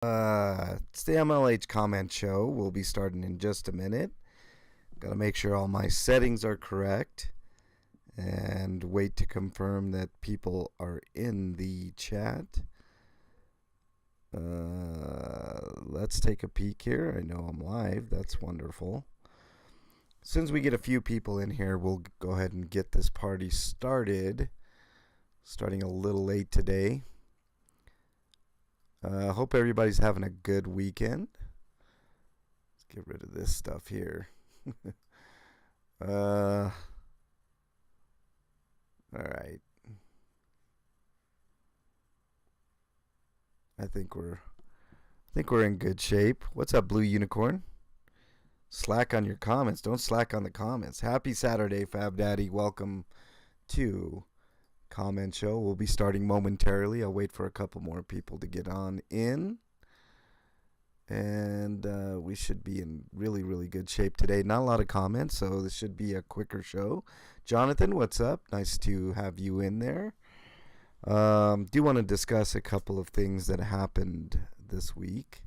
It's the MLH Comment Show. We'll be starting in just a minute. Got to make sure all my settings are correct and wait to confirm that people are in the chat. Let's take a peek here. I know I'm live. That's wonderful. As soon as we get a few people in here, we'll go ahead and get this party started. Starting a little late today. Hope everybody's having a good weekend. Let's get rid of this stuff here. All right. I think we're in good shape. What's up, Blue Unicorn? Slack on your comments. Don't slack on the comments. Happy Saturday, Fab Daddy. Welcome to Comment Show. We'll be starting momentarily. I'll wait for a couple more people to get on in. And we should be in really, really good shape today. Not a lot of comments, so this should be a quicker show. Jonathan, what's up? Nice to have you in there. Do want to discuss a couple of things that happened this week,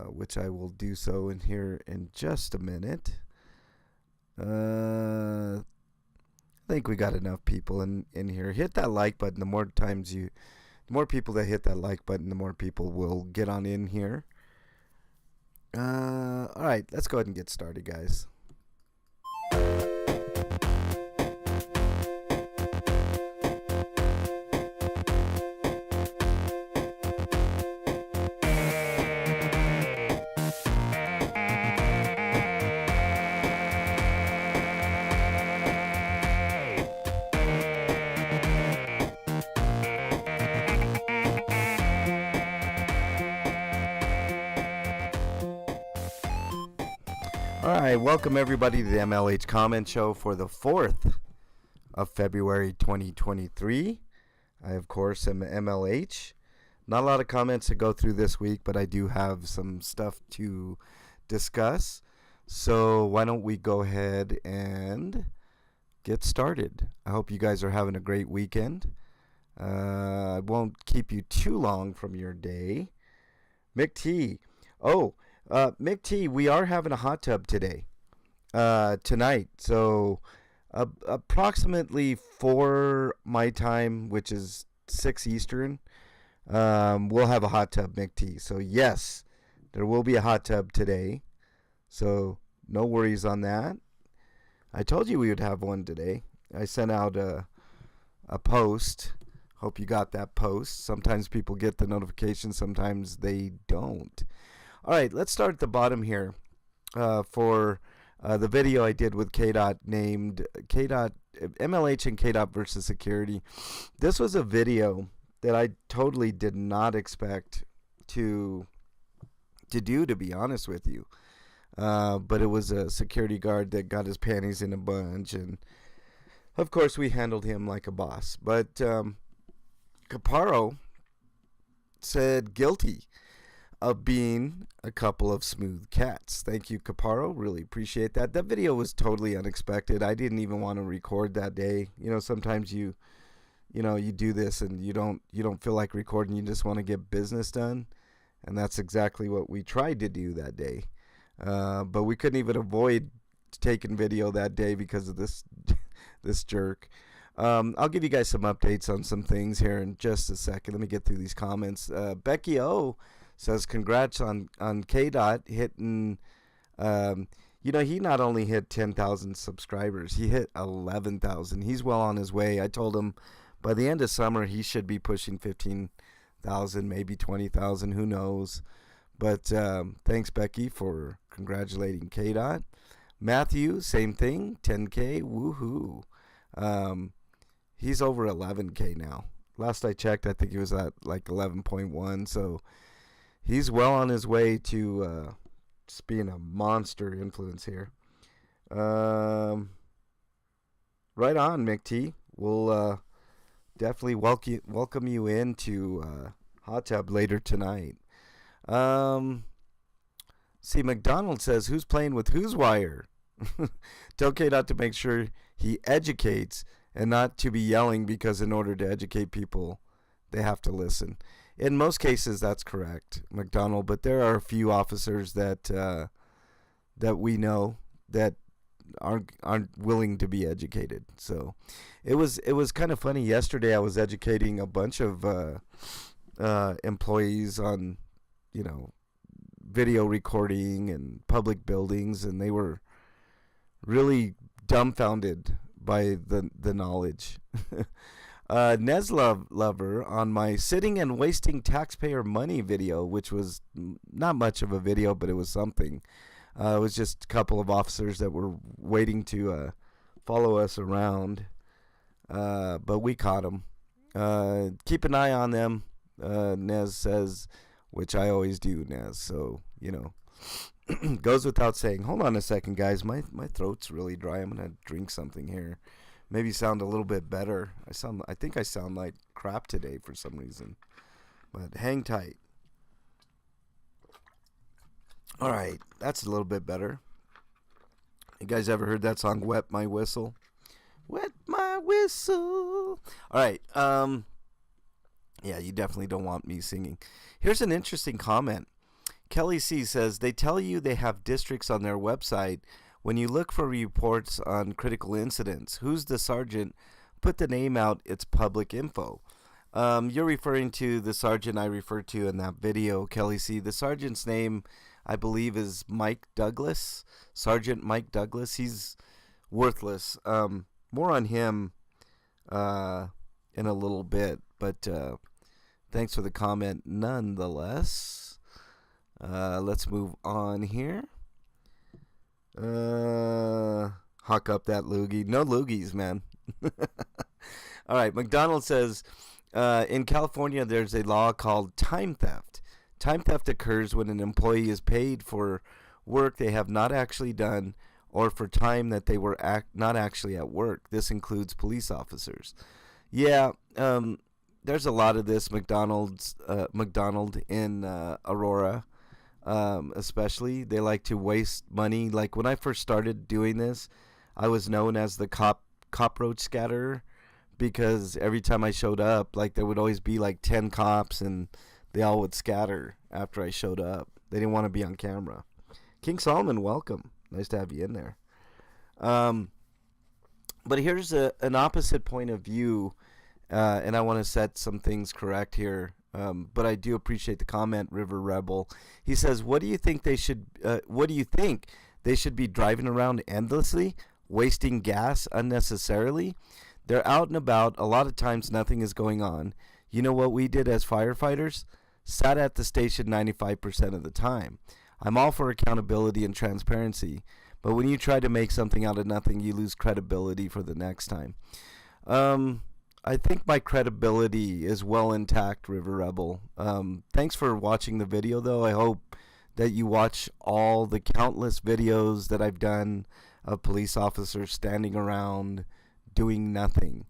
which I will do so in here in just a minute. I think we got enough people in here. Hit that like button. The more people that hit that like button, the more people will get on in here. All right, let's go ahead and get started, guys. Alright, welcome everybody to the MLH Comment Show for the 4th of February 2023. I, of course, am MLH. Not a lot of comments to go through this week, but I do have some stuff to discuss. So why don't we go ahead and get started. I hope you guys are having a great weekend. I won't keep you too long from your day. Mick T. Mick T, we are having a hot tub today, tonight. So approximately 4 my time, which is 6 Eastern, we'll have a hot tub, Mick T. So yes, there will be a hot tub today. So no worries on that. I told you we would have one today. I sent out a post. Hope you got that post. Sometimes people get the notification, sometimes they don't. All right, let's start at the bottom here for the video I did with K-Dot named MLH and K-Dot versus security. This was a video that I totally did not expect to do, to be honest with you. But it was a security guard that got his panties in a bunch, and of course we handled him like a boss. But Caparo said guilty of being a couple of smooth cats. Thank you, Caparo. Really appreciate that. That video was totally unexpected. I didn't even want to record that day. You know, sometimes you do this and you don't feel like recording. You just want to get business done, and that's exactly what we tried to do that day. But we couldn't even avoid taking video that day because of this jerk. I'll give you guys some updates on some things here in just a second. Let me get through these comments. Becky O says congrats on K-Dot hitting, he not only hit 10,000 subscribers, he hit 11,000. He's well on his way. I told him by the end of summer he should be pushing 15,000, maybe 20,000, who knows. But thanks, Becky, for congratulating K-Dot. Matthew, same thing, 10K, woohoo. He's over 11K now. Last I checked, I think he was at like 11.1, so he's well on his way to just being a monster influence here. Right on, Mick T. We'll definitely welcome you into Hot Tub later tonight. See, McDonald says, who's playing with whose wire? Tell K-Dot to make sure he educates and not to be yelling, because in order to educate people, they have to listen. In most cases, that's correct, McDonald. But there are a few officers that we know that aren't willing to be educated. So it was kind of funny. Yesterday, I was educating a bunch of employees on, you know, video recording and public buildings, and they were really dumbfounded by the knowledge. Neslov Lover on my sitting and wasting taxpayer money video, which was not much of a video, but it was something. It was just a couple of officers that were waiting to follow us around, but we caught them. Keep an eye on them, Nez says, which I always do, Nez. So, you know, goes without saying. Hold on a second, guys. My throat's really dry. I'm gonna drink something here. Maybe sound a little bit better. I think I sound like crap today for some reason. But hang tight. All right, that's a little bit better. You guys ever heard that song, Wet My Whistle? Wet my whistle. All right. Yeah, you definitely don't want me singing. Here's an interesting comment. Kelly C says, they tell you they have districts on their website. When you look for reports on critical incidents, who's the sergeant? Put the name out. It's public info. You're referring to the sergeant I referred to in that video, Kelly C. The sergeant's name, I believe, is Mike Douglas. Sergeant Mike Douglas. He's worthless. More on him in a little bit. But thanks for the comment nonetheless. Let's move on here. Hawk up that loogie. No loogies, man. All right. McDonald says, in California, there's a law called time theft. Time theft occurs when an employee is paid for work they have not actually done or for time that they were not actually at work. This includes police officers. Yeah, there's a lot of this, McDonald in Aurora. Especially, they like to waste money. Like when I first started doing this, I was known as the cockroach scatterer, because every time I showed up, like there would always be like 10 cops and they all would scatter after I showed up. They didn't want to be on camera. King Solomon, welcome. Nice to have you in there. But here's an opposite point of view, and I want to set some things correct here. But I do appreciate the comment, River Rebel. He says, "What do you think they should? What do you think they should be driving around endlessly, wasting gas unnecessarily? They're out and about. A lot of times, nothing is going on. You know what we did as firefighters? Sat at the station 95% of the time. I'm all for accountability and transparency, but when you try to make something out of nothing, you lose credibility for the next time." I think my credibility is well intact, River Rebel. Thanks for watching the video, though. I hope that you watch all the countless videos that I've done of police officers standing around doing nothing.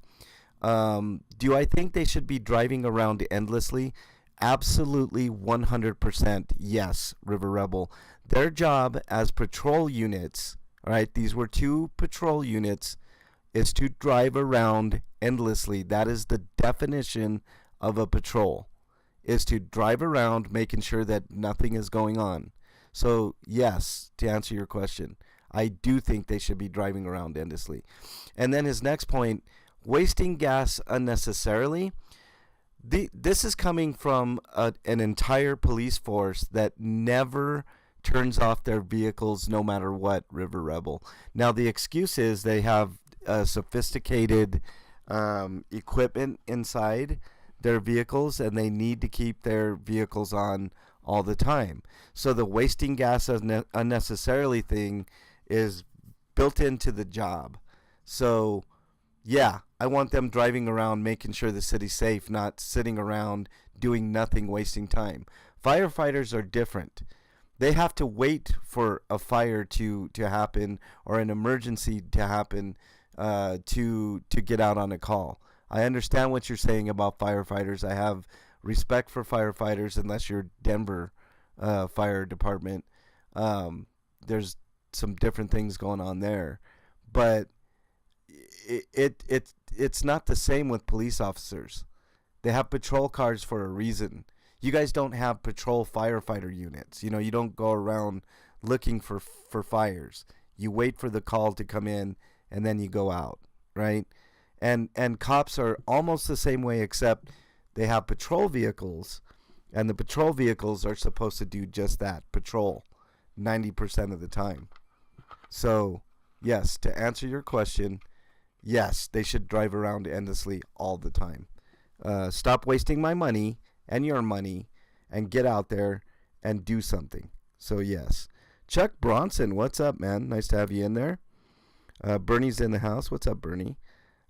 Do I think they should be driving around endlessly? Absolutely 100% yes, River Rebel. Their job as patrol units, all right, these were 2 patrol units, is to drive around endlessly. That is the definition of a patrol, is to drive around making sure that nothing is going on. So yes, to answer your question, I do think they should be driving around endlessly. And then his next point, wasting gas unnecessarily. This is coming from an entire police force that never turns off their vehicles no matter what, River Rebel. Now the excuse is they have sophisticated equipment inside their vehicles, and they need to keep their vehicles on all the time. So the wasting gas unnecessarily thing is built into the job. So yeah, I want them driving around making sure the city's safe, not sitting around doing nothing, wasting time. Firefighters are different. They have to wait for a fire to happen or an emergency to happen to get out on a call. I understand what you're saying about firefighters. I have respect for firefighters, unless you're Denver Fire Department. There's some different things going on there, but it's not the same with police officers. They have patrol cars for a reason. You guys don't have patrol firefighter units. You know, you don't go around looking for fires. You wait for the call to come in, and then you go out, right? And cops are almost the same way, except they have patrol vehicles, and the patrol vehicles are supposed to do just that, patrol, 90% of the time. So, yes, to answer your question, yes, they should drive around endlessly all the time. Stop wasting my money and your money and get out there and do something. So, yes. Chuck Bronson, what's up, man? Nice to have you in there. Bernie's in the house. What's up, Bernie?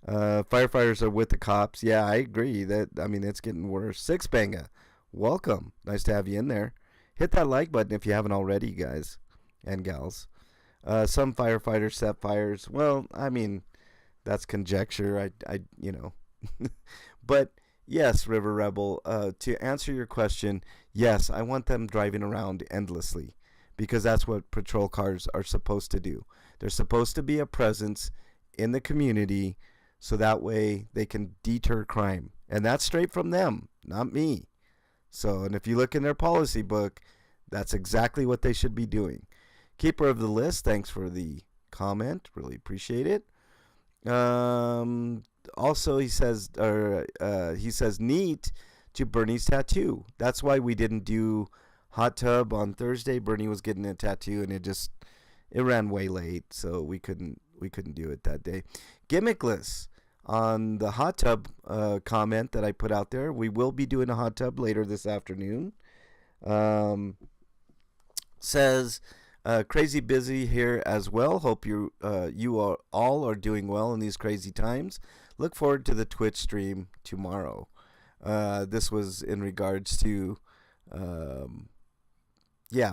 Firefighters are with the cops. Yeah, I agree. It's getting worse. Six Banga, welcome. Nice to have you in there. Hit that like button if you haven't already, guys and gals. Some firefighters set fires. Well, I mean, that's conjecture. But yes, River Rebel. To answer your question, yes, I want them driving around endlessly, because that's what patrol cars are supposed to do. They're supposed to be a presence in the community, so that way they can deter crime. And that's straight from them, not me. So, and if you look in their policy book, that's exactly what they should be doing. Keeper of the list, thanks for the comment. Really appreciate it. Also, he says neat to Bernie's tattoo. That's why we didn't do hot tub on Thursday. Bernie was getting a tattoo, and it ran way late, so we couldn't do it that day. Gimmickless on the hot tub comment that I put out there. We will be doing a hot tub later this afternoon. Says crazy busy here as well. Hope you are all doing well in these crazy times. Look forward to the Twitch stream tomorrow. This was in regards to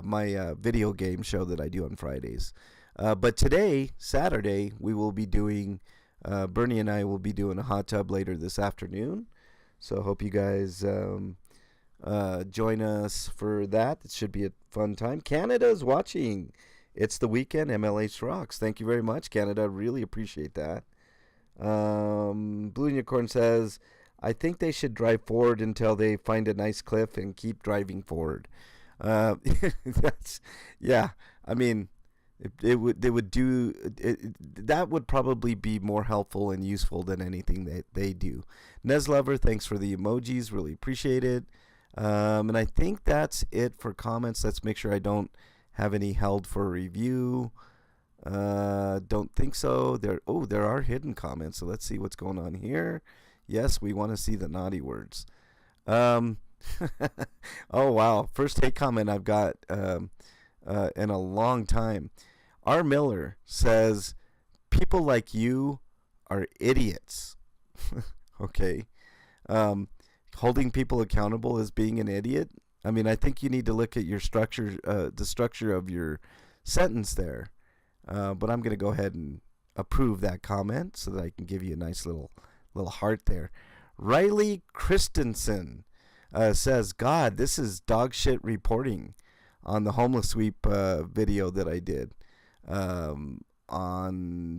my video game show that I do on Fridays. But today, Saturday, we will be doing, Bernie and I will be doing a hot tub later this afternoon. So hope you guys join us for that. It should be a fun time. Canada's watching. It's the weekend. MLH rocks. Thank you very much, Canada. Really appreciate that. Blue Unicorn says, I think they should drive forward until they find a nice cliff and keep driving forward. That would probably be more helpful and useful than anything that they do. Nez Lover, thanks for the emojis, really appreciate it. And I think that's it for comments. Let's make sure I don't have any held for review. Don't think so. There are hidden comments, so let's see what's going on here. Yes, we want to see the naughty words. Oh wow, first hate comment I've got in a long time. R. Miller says, people like you are idiots. Okay. Holding people accountable as being an idiot. I mean, I think you need to look at your structure, the structure of your sentence there. But I'm going to go ahead and approve that comment so that I can give you a nice little heart there. Riley Christensen says, God, this is dog shit reporting on the homeless sweep video that I did on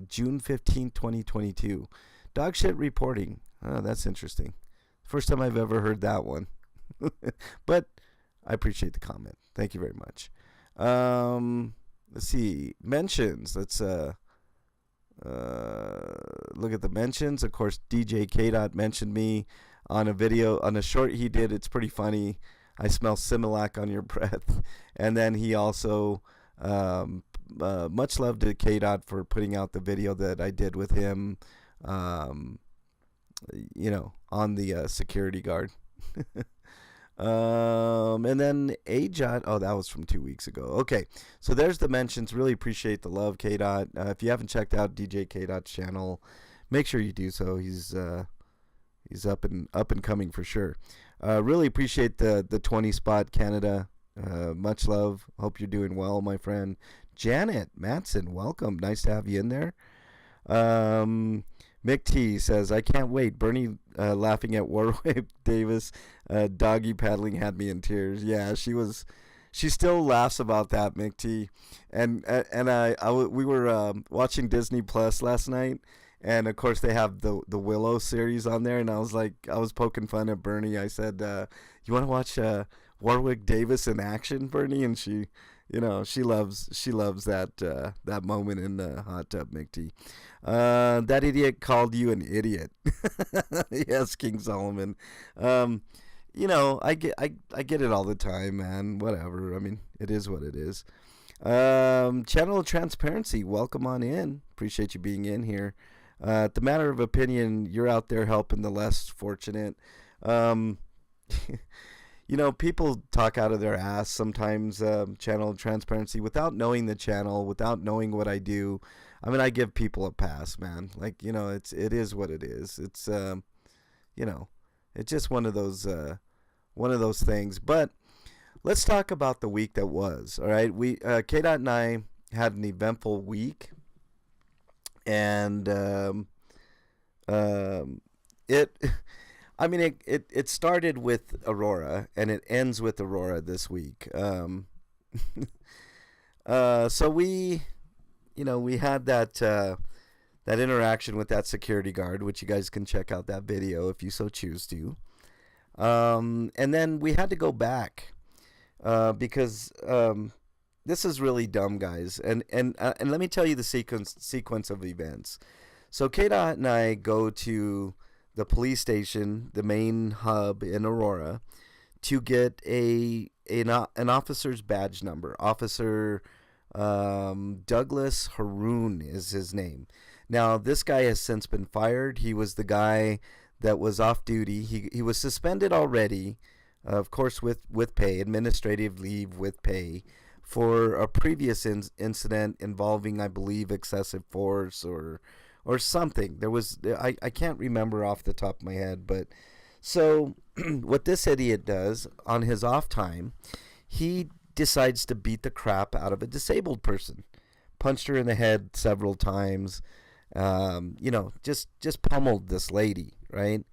June 15, 2022. Dog shit reporting. Oh, that's interesting. First time I've ever heard that one. But I appreciate the comment. Thank you very much. Let's see. Mentions. Let's look at the mentions. Of course, DJ K-Dot mentioned me on a video, on a short he did. It's pretty funny. I smell Similac on your breath. And then he also, much love to K-Dot for putting out the video that I did with him, on the security guard. And then A-Jot, that was from 2 weeks ago. Okay, so there's the mentions. Really appreciate the love, K-Dot. If you haven't checked out DJ K-Dot's channel, make sure you do so. He's up and coming for sure. Really appreciate the 20 spot, Canada. Much love. Hope you're doing well, my friend. Janet Matson, welcome. Nice to have you in there. Mick T says, I can't wait. Bernie laughing at Warwick Davis doggy paddling had me in tears. Yeah, she still laughs about that, Mick T. And we were watching Disney Plus last night, And of course they have the Willow series on there, and I was poking fun at Bernie. I said, "You want to watch Warwick Davis in action, Bernie?" And she loves that moment in the hot tub, McT. That idiot called you an idiot. Yes, King Solomon. Um, I get it all the time, man. Whatever. I mean, it is what it is. Channel of Transparency, welcome on in. Appreciate you being in here. The matter of opinion, you're out there helping the less fortunate. Um, people talk out of their ass sometimes. Channel of Transparency, without knowing the channel, without knowing what I do. I mean, I give people a pass, man. Like, it is what it is. You know, it's just one of those things. But let's talk about the week that was. All right, K-Dot and I had an eventful week, and it. I mean, it started with Aurora, and it ends with Aurora this week. So we had that interaction with that security guard, which you guys can check out that video if you so choose to. And then we had to go back because this is really dumb, guys. And let me tell you the sequence of events. So K-Dot and I go to the police station, the main hub in Aurora, to get an officer's badge number. Officer Douglas Haroon is his name. Now, this guy has since been fired. He was the guy that was off duty. He was suspended already, of course, with pay, administrative leave with pay, for a previous incident involving, I believe, excessive force or something. I can't remember off the top of my head, but so what this idiot does on his off time, he decides to beat the crap out of a disabled person, punched her in the head several times, just pummeled this lady, right?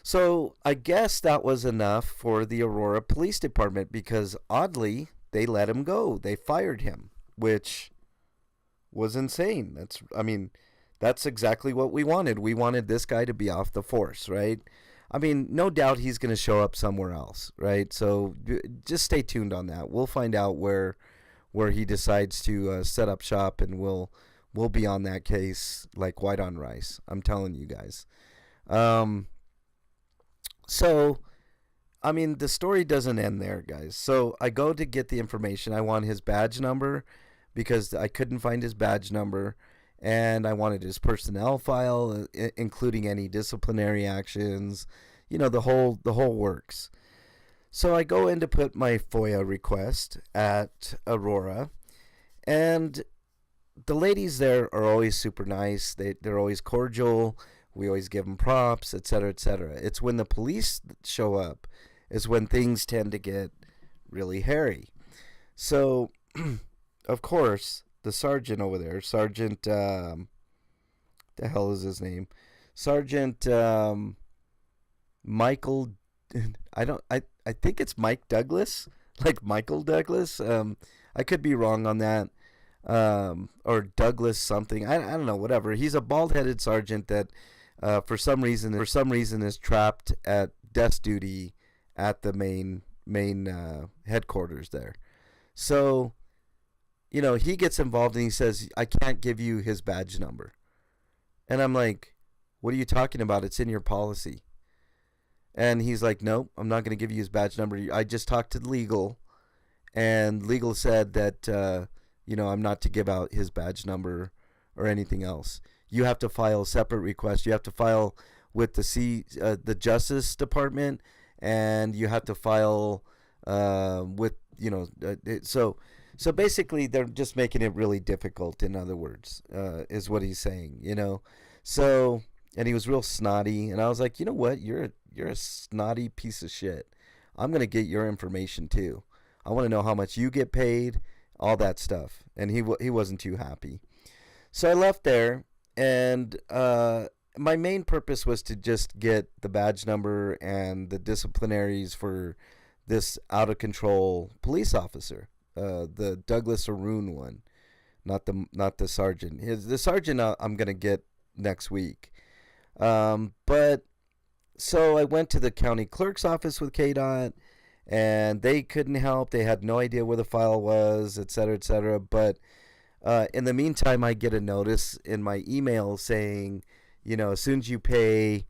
So I guess that was enough for the Aurora Police Department, because oddly they let him go. They fired him, which was insane. That's exactly what we wanted. We wanted this guy to be off the force, right? I mean, no doubt he's going to show up somewhere else, right? So just stay tuned on that. We'll find out where he decides to set up shop, and we'll be on that case like white on rice. I'm telling you guys. So, I mean, the story doesn't end there, guys. So I go to get the information. I want his badge number because I couldn't find his badge number. And I wanted his personnel file, including any disciplinary actions, the whole works. So I go in to put my FOIA request at Aurora, and the ladies there are always super nice. They're always cordial. We always give them props, etc., etc. It's when the police show up is when things tend to get really hairy. So, of course, the sergeant over there, the hell is his name? Sergeant Michael, I think it's Mike Douglas, like Michael Douglas. I could be wrong on that. Or Douglas something. I don't know, whatever. He's a bald-headed sergeant that for some reason is trapped at desk duty at the main headquarters there. So he gets involved and he says, I can't give you his badge number. And I'm like, what are you talking about? It's in your policy. And he's like, nope, I'm not going to give you his badge number. I just talked to legal, and legal said that, I'm not to give out his badge number or anything else. You have to file a separate request. You have to file with the Justice Department, and you have to file with, So basically, they're just making it really difficult, in other words, is what he's saying, So, and he was real snotty, and I was like, you know what? You're a snotty piece of shit. I'm going to get your information, too. I want to know how much you get paid, all that stuff. And he wasn't too happy. So I left there, and my main purpose was to just get the badge number and the disciplinaries for this out-of-control police officer. The Douglas Haroon one, not the sergeant. The sergeant I'm gonna get next week. But so I went to the county clerk's office with KDOT, and they couldn't help. They had no idea where the file was, et cetera, et cetera. But in the meantime, I get a notice in my email saying, as soon as you pay,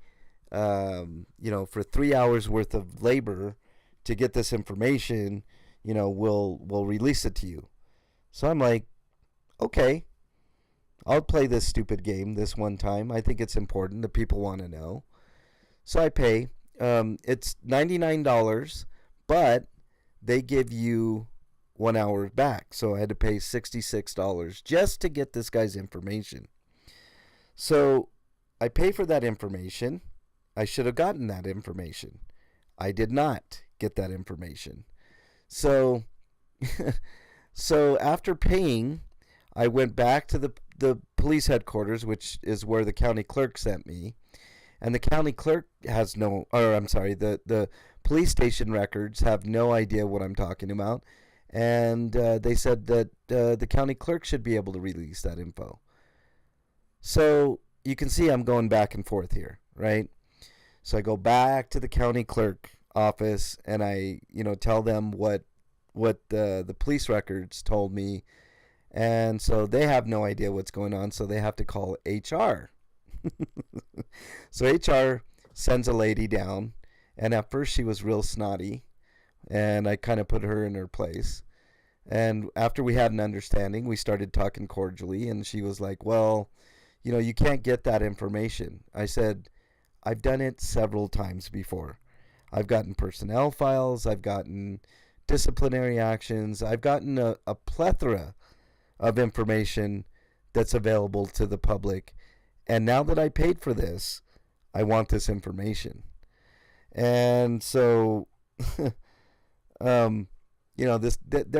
for 3 hours worth of labor to get this information, we'll release it to you. So I'm like, okay, I'll play this stupid game this one time. I think it's important that people want to know. So I pay. It's $99, but they give you 1 hour back. So I had to pay $66 just to get this guy's information. So I pay for that information. I should have gotten that information. I did not get that information. So so after paying, I went back to the police headquarters, which is where the county clerk sent me. And the county clerk has the police station records have no idea what I'm talking about. And they said that the county clerk should be able to release that info. So you can see I'm going back and forth here, right? So I go back to the county clerk office and I, tell them what the police records told me. And so they have no idea what's going on, so they have to call HR. So HR sends a lady down, and at first she was real snotty, and I kind of put her in her place. And after we had an understanding, we started talking cordially, and she was like, well, you can't get that information. I said, I've done it several times before. I've gotten personnel files, I've gotten disciplinary actions, I've gotten a plethora of information that's available to the public. And now that I paid for this, I want this information. And so, they're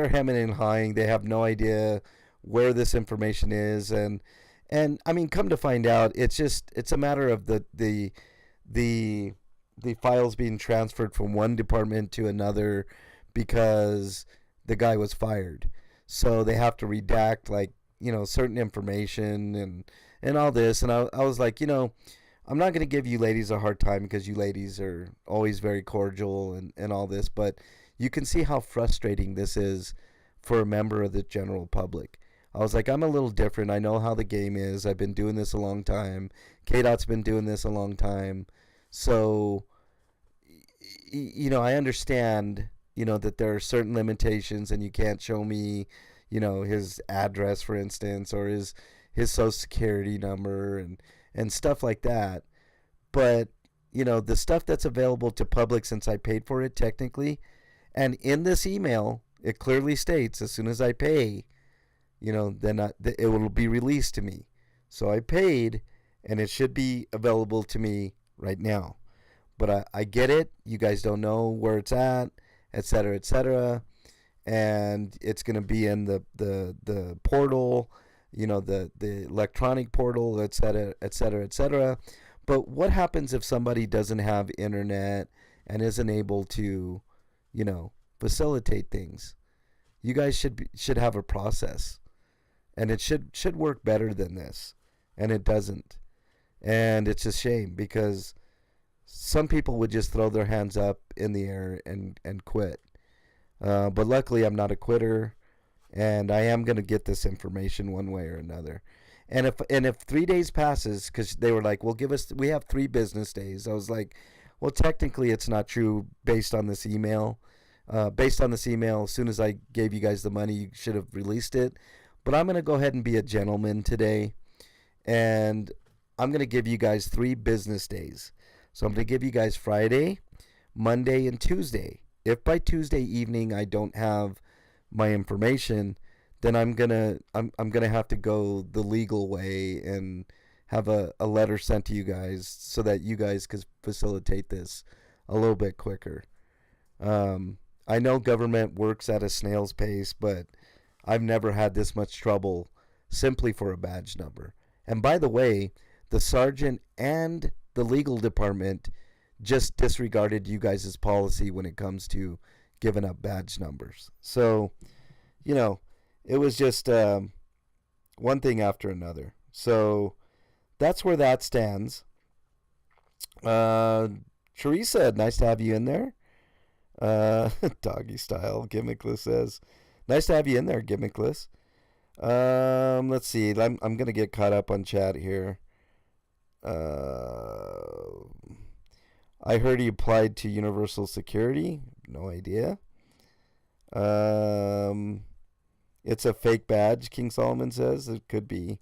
hemming and hawing. They have no idea where this information is. And I mean, come to find out, it's a matter of the files being transferred from one department to another because the guy was fired. So they have to redact certain information and all this. And I was like, I'm not going to give you ladies a hard time because you ladies are always very cordial and all this. But you can see how frustrating this is for a member of the general public. I was like, I'm a little different. I know how the game is. I've been doing this a long time. KDOT's been doing this a long time. So, I understand, that there are certain limitations and you can't show me, his address, for instance, or his social security number and stuff like that. But, the stuff that's available to public since I paid for it technically, and in this email, it clearly states as soon as I pay, then it will be released to me. So I paid, and it should be available to me right now. But I get it. You guys don't know where it's at, et cetera, and it's going to be in the portal, the electronic portal, et cetera. But what happens if somebody doesn't have internet and isn't able to, facilitate things? You guys should have a process, and it should work better than this, and it doesn't. And it's a shame because some people would just throw their hands up in the air and quit. But luckily, I'm not a quitter, and I am going to get this information one way or another. And if 3 days passes, because they were like, well, we have 3 business days. I was like, well, technically, it's not true based on this email. Based on this email, as soon as I gave you guys the money, you should have released it. But I'm going to go ahead and be a gentleman today, and I'm going to give you guys 3 business days. So I'm going to give you guys Friday, Monday, and Tuesday. If by Tuesday evening I don't have my information, then I'm gonna have to go the legal way and have a letter sent to you guys so that you guys could facilitate this a little bit quicker. I know government works at a snail's pace, but I've never had this much trouble simply for a badge number. And by the way, the sergeant and the legal department just disregarded you guys' policy when it comes to giving up badge numbers. So, it was just one thing after another. So that's where that stands. Teresa, nice to have you in there. Doggy style, Gimmickless says. Nice to have you in there, Gimmickless. Let's see. I'm gonna get caught up on chat here. I heard he applied to Universal Security. No idea. It's a fake badge, King Solomon says. It could be.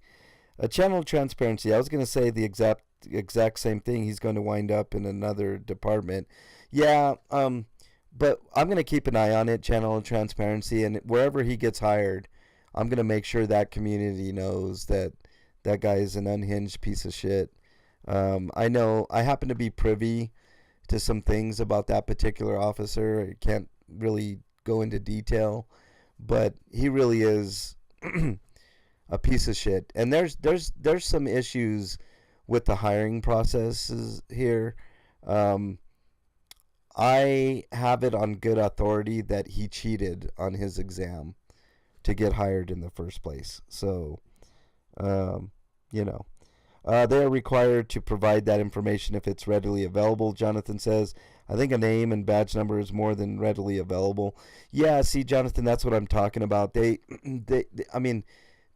A channel of transparency. I was going to say the exact same thing. He's going to wind up in another department. Yeah, but I'm going to keep an eye on it, channel of transparency, and wherever he gets hired, I'm going to make sure that community knows that that guy is an unhinged piece of shit. I know I happen to be privy to some things about that particular officer. I can't really go into detail, but he really is a piece of shit. And there's some issues with the hiring processes here. I have it on good authority that he cheated on his exam to get hired in the first place. So, you know. They are required to provide that information if it's readily available, Jonathan says. I think a name and badge number is more than readily available. Yeah, see, Jonathan, that's what I'm talking about. I mean,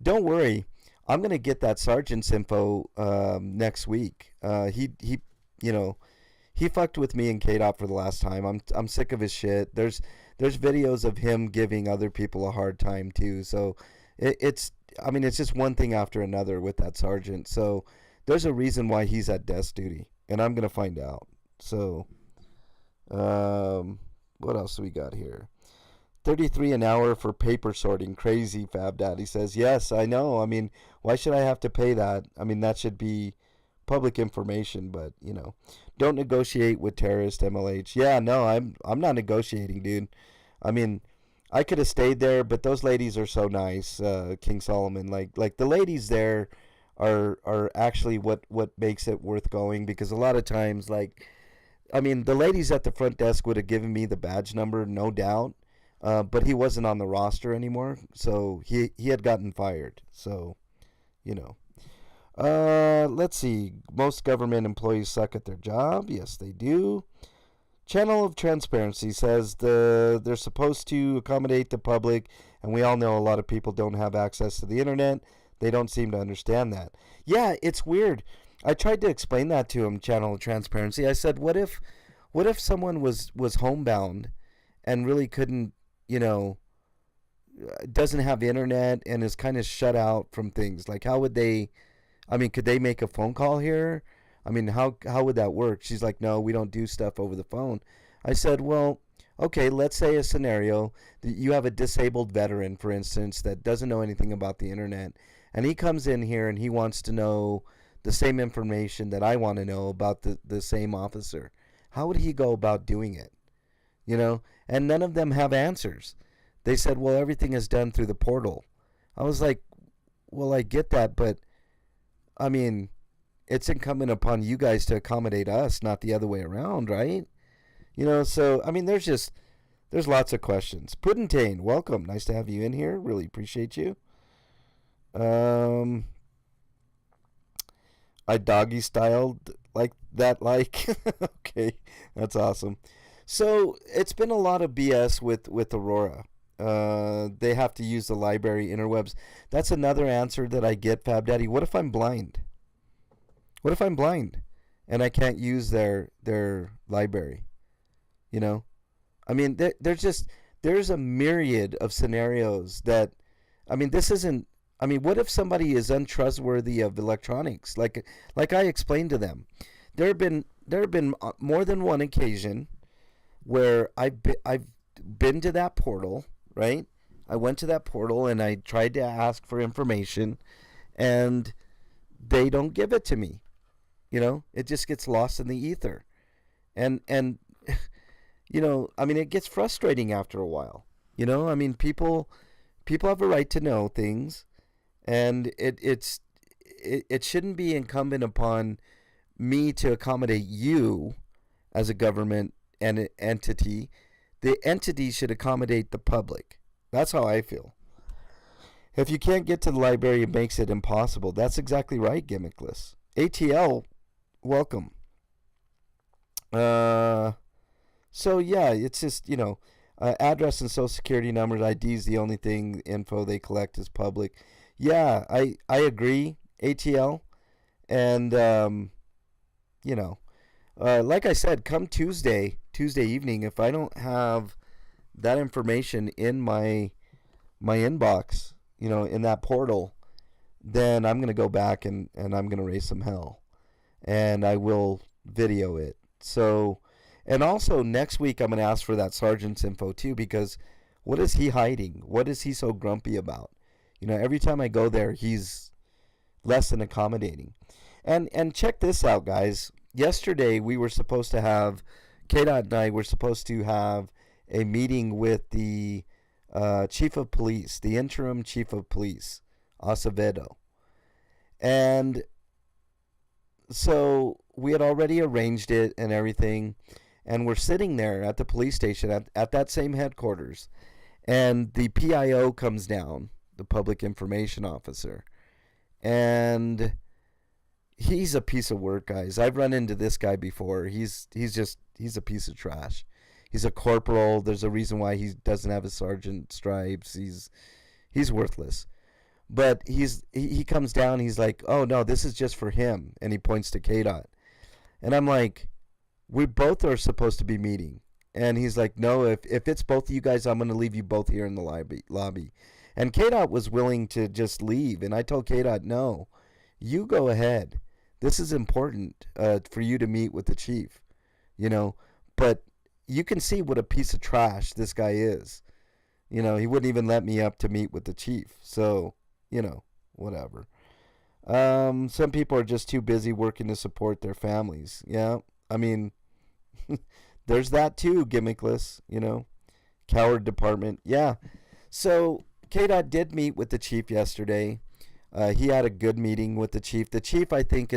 don't worry. I'm going to get that sergeant's info next week. He fucked with me and KDOT for the last time. I'm sick of his shit. There's videos of him giving other people a hard time too. So it's just one thing after another with that sergeant. So there's a reason why he's at desk duty, and I'm going to find out. So what else do we got here? $33 an hour for paper sorting. Crazy, Fab Daddy says. Yes, I know. I mean, why should I have to pay that? I mean, that should be public information, but, don't negotiate with terrorist MLH. Yeah, no, I'm not negotiating, dude. I mean, I could have stayed there, but those ladies are so nice, King Solomon. Like the ladies there are actually what makes it worth going, because a lot of times, the ladies at the front desk would have given me the badge number, no doubt, but he wasn't on the roster anymore, so he had gotten fired. So, let's see. Most government employees suck at their job. Yes, they do. Channel of Transparency says they're supposed to accommodate the public, and we all know a lot of people don't have access to the internet. They don't seem to understand that. Yeah, it's weird. I tried to explain that to him, Channel of Transparency. I said, what if someone was homebound and really couldn't, doesn't have internet and is kind of shut out from things? Like, how would they, could they make a phone call here? How would that work? She's like, no, we don't do stuff over the phone. I said, well, okay, let's say a scenario that you have a disabled veteran, for instance, that doesn't know anything about the internet, and he comes in here and he wants to know the same information that I want to know about the same officer. How would he go about doing it? And none of them have answers. They said, well, everything is done through the portal. I was like, well, I get that, but, it's incumbent upon you guys to accommodate us, not the other way around, right? So, there's lots of questions. Puddintain, welcome. Nice to have you in here. Really appreciate you. I doggy styled like that, okay, that's awesome. So, it's been a lot of BS with Aurora. They have to use the library interwebs. That's another answer that I get, Fab Daddy. What if I'm blind? What if I'm blind and I can't use their library? There's a myriad of scenarios that, this isn't, what if somebody is untrustworthy of electronics? Like I explained to them, there have been more than one occasion where I've been to that portal, right? I went to that portal and I tried to ask for information, and they don't give it to me. It just gets lost in the ether. And it gets frustrating after a while. People have a right to know things, and it shouldn't be incumbent upon me to accommodate you as a government and an entity. The entity should accommodate the public. That's how I feel. If you can't get to the library, it makes it impossible. That's exactly right, Gimmickless. ATL, welcome. So yeah, it's just, address and social security numbers, ID is the only thing info they collect is public. Yeah, I agree, ATL. And, like I said, come Tuesday evening, if I don't have that information in my inbox, in that portal, then I'm going to go back and I'm going to raise some hell. And I will video it. So, and also next week I'm going to ask for that sergeant's info too, because what is he hiding? What is he so grumpy about? Every time I go there, he's less than accommodating. And check this out, guys. Yesterday we were supposed to have, KDOT and I were supposed to have a meeting with the chief of police, the interim chief of police, Acevedo. And so we had already arranged it and everything. And we're sitting there at the police station at that same headquarters. And the PIO comes down, the public information officer. And he's a piece of work, guys. I've run into this guy before. He's a piece of trash. He's a corporal. There's a reason why he doesn't have his sergeant stripes. He's worthless. But he comes down. He's like, oh no, this is just for him, and he points to KDOT. And I'm like, we both are supposed to be meeting. And he's like, no, if it's both of you guys, I'm going to leave you both here in the lobby. And KDOT was willing to just leave. And I told KDOT, no, you go ahead. This is important for you to meet with the chief, But you can see what a piece of trash this guy is. He wouldn't even let me up to meet with the chief. So, whatever. Some people are just too busy working to support their families. Yeah, I mean, there's that too, gimmickless, coward department. Yeah. So KDOT did meet with the chief yesterday. He had a good meeting with the chief. The chief, I think,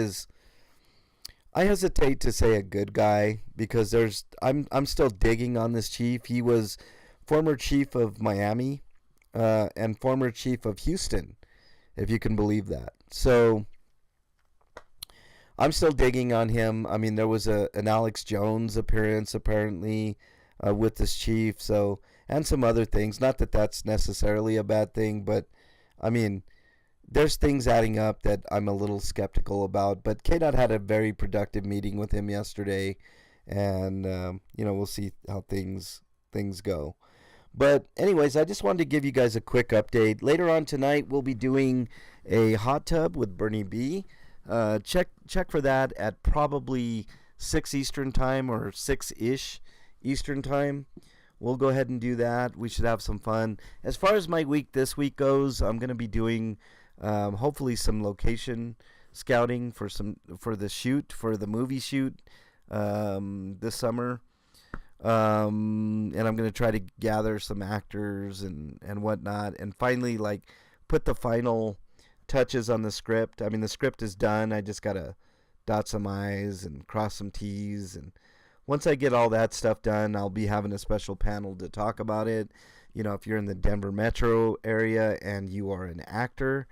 I hesitate to say a good guy because I'm still digging on this chief. He was former chief of Miami and former chief of Houston, if you can believe that. So I'm still digging on him. I mean, there was an Alex Jones appearance apparently with this chief, and some other things. Not that that's necessarily a bad thing, but I mean, there's things adding up that I'm a little skeptical about. But KDOT had a very productive meeting with him yesterday, and we'll see how things go. But anyways, I just wanted to give you guys a quick update. Later on tonight, we'll be doing a hot tub with Bernie B. Check for that at probably 6 Eastern time or 6-ish Eastern time. We'll go ahead and do that. We should have some fun. As far as my week this week goes, I'm going to be doing hopefully some location scouting for the movie shoot this summer. And I'm going to try to gather some actors and whatnot, and finally put the final touches on the script. I mean, the script is done. I just got to dot some I's and cross some T's. And once I get all that stuff done, I'll be having a special panel to talk about it. If you're in the Denver metro area and you are an actor,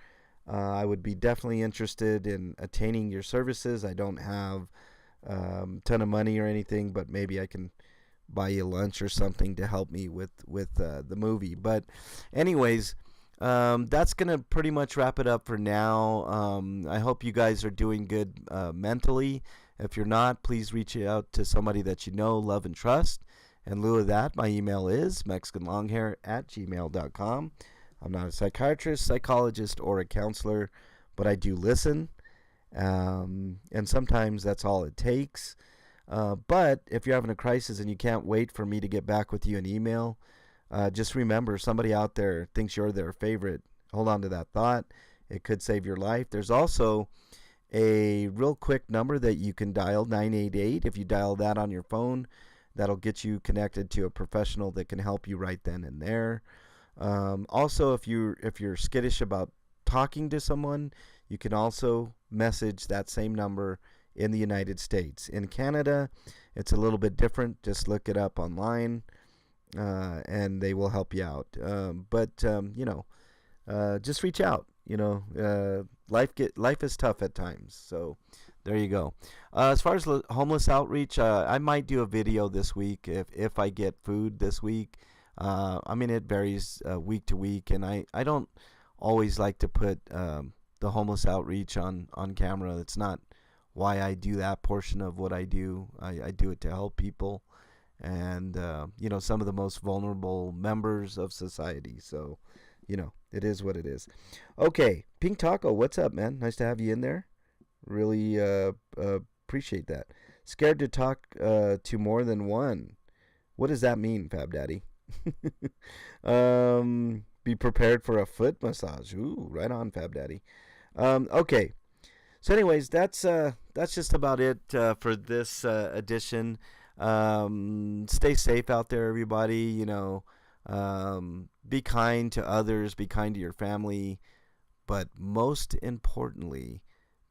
I would be definitely interested in attaining your services. I don't have a ton of money or anything, but maybe I can buy you lunch or something to help me with the movie. But anyways, that's going to pretty much wrap it up for now. I hope you guys are doing good mentally. If you're not, please reach out to somebody that you know, love, and trust. In lieu of that, my email is mexicanlonghair@gmail.com. I'm not a psychiatrist, psychologist, or a counselor, but I do listen. And sometimes that's all it takes. But if you're having a crisis and you can't wait for me to get back with you in email, just remember, somebody out there thinks you're their favorite. Hold on to that thought. It could save your life. There's also a real quick number that you can dial, 988. If you dial that on your phone, that'll get you connected to a professional that can help you right then and there. Also, if you're skittish about talking to someone, you can also message that same number in the United States. In Canada, it's a little bit different. Just look it up online, and they will help you out. But just reach out. life is tough at times. So there you go. As far as homeless outreach, I might do a video this week if I get food this week. I mean, it varies week to week, and I don't always like to put the homeless outreach on camera. It's not why I do that portion of what I do. I do it to help people, and some of the most vulnerable members of society. So it is what it is. Okay, Pink Taco, what's up, man? Nice to have you in there. Really appreciate that. Scared to talk to more than one. What does that mean, Fab Daddy? Be prepared for a foot massage. Ooh, right on, Fab Daddy. Okay. So, anyways, that's just about it for this edition. Stay safe out there, everybody. Be kind to others. Be kind to your family. But most importantly,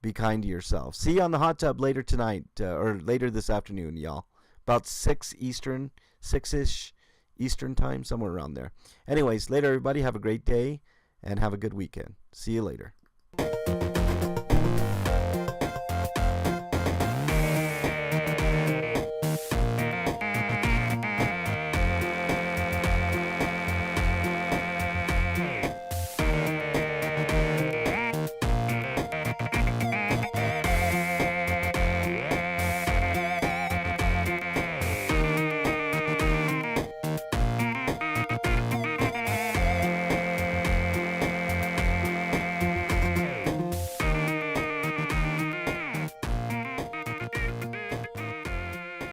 be kind to yourself. See you on the hot tub later tonight or later this afternoon, y'all. About 6-ish Eastern time, somewhere around there. Anyways, later, everybody. Have a great day and have a good weekend. See you later.